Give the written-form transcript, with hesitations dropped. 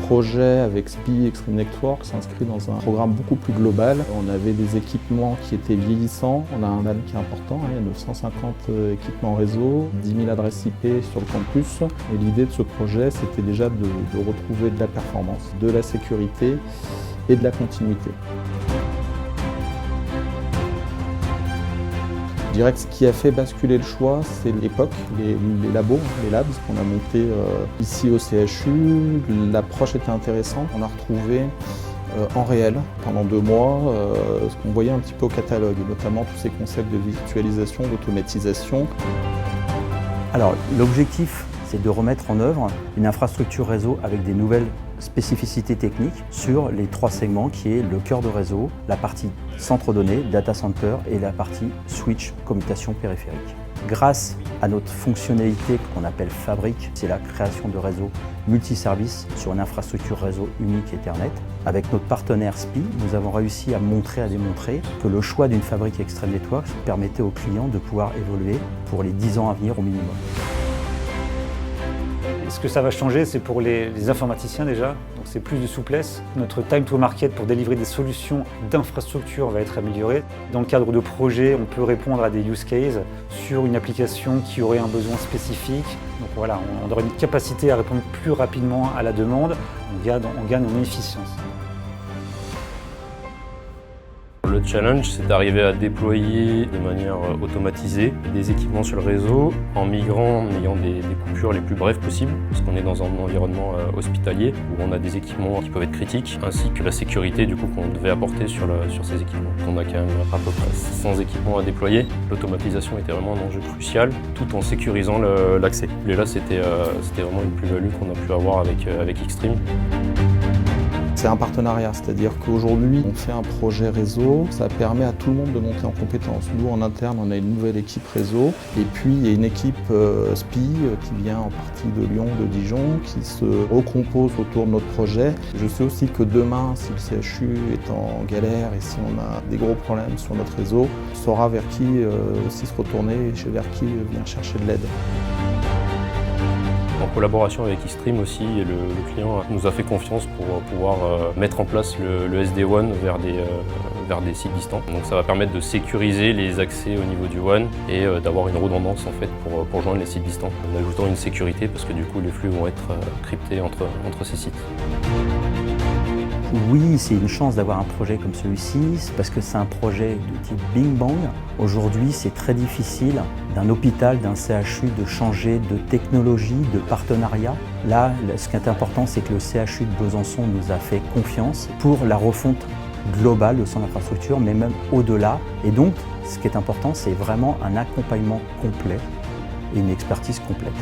projet avec SPI Extreme Networks s'inscrit dans un programme beaucoup plus global. On avait des équipements qui étaient vieillissants, on a un LAN qui est important, il y a 950 équipements réseau, 10 000 adresses IP sur le campus. Et l'idée de ce projet, c'était déjà de retrouver de la performance, de la sécurité et de la continuité. Je dirais que ce qui a fait basculer le choix, c'est l'époque, les labos, les labs qu'on a montés ici au CHU. L'approche était intéressante. On a retrouvé en réel, pendant 2 mois, ce qu'on voyait un petit peu au catalogue, notamment tous ces concepts de virtualisation, d'automatisation. Alors, l'objectif, c'est de remettre en œuvre une infrastructure réseau avec des nouvelles spécificités techniques sur les 3 segments qui est le cœur de réseau, la partie centre données, data center et la partie switch, commutation périphérique. Grâce à notre fonctionnalité qu'on appelle Fabrique, c'est la création de réseaux multiservices sur une infrastructure réseau unique Ethernet. Avec notre partenaire SPI, nous avons réussi à démontrer que le choix d'une Fabrique Extreme Networks permettait aux clients de pouvoir évoluer pour les 10 ans à venir au minimum. Ce que ça va changer, c'est pour les informaticiens déjà, donc c'est plus de souplesse. Notre time to market pour délivrer des solutions d'infrastructure va être amélioré. Dans le cadre de projets, on peut répondre à des use cases sur une application qui aurait un besoin spécifique. Donc voilà, on aura une capacité à répondre plus rapidement à la demande, on gagne en efficience. Le challenge, c'est d'arriver à déployer de manière automatisée des équipements sur le réseau en ayant des coupures les plus brèves possibles, parce qu'on est dans un environnement hospitalier où on a des équipements qui peuvent être critiques, ainsi que la sécurité du coup qu'on devait apporter sur ces équipements. On a quand même à peu près 600 équipements à déployer. L'automatisation était vraiment un enjeu crucial, tout en sécurisant l'accès. Et là, c'était vraiment une plus-value qu'on a pu avoir avec Extreme. C'est un partenariat, c'est-à-dire qu'aujourd'hui, on fait un projet réseau, ça permet à tout le monde de monter en compétences. Nous, en interne, on a une nouvelle équipe réseau, et puis il y a une équipe SPI qui vient en partie de Lyon, de Dijon, qui se recompose autour de notre projet. Je sais aussi que demain, si le CHU est en galère et si on a des gros problèmes sur notre réseau, on saura vers qui aussi se retourner et vers qui venir chercher de l'aide. En collaboration avec Extreme aussi, le client nous a fait confiance pour pouvoir mettre en place le SD-WAN vers des sites distants. Donc ça va permettre de sécuriser les accès au niveau du WAN et d'avoir une redondance en fait pour joindre les sites distants, en ajoutant une sécurité parce que du coup les flux vont être cryptés entre ces sites. Oui, c'est une chance d'avoir un projet comme celui-ci, parce que c'est un projet de type Bing Bang. Aujourd'hui, c'est très difficile d'un hôpital, d'un CHU, de changer de technologie, de partenariat. Là, ce qui est important, c'est que le CHU de Besançon nous a fait confiance pour la refonte globale de son infrastructure, mais même au-delà. Et donc, ce qui est important, c'est vraiment un accompagnement complet et une expertise complète.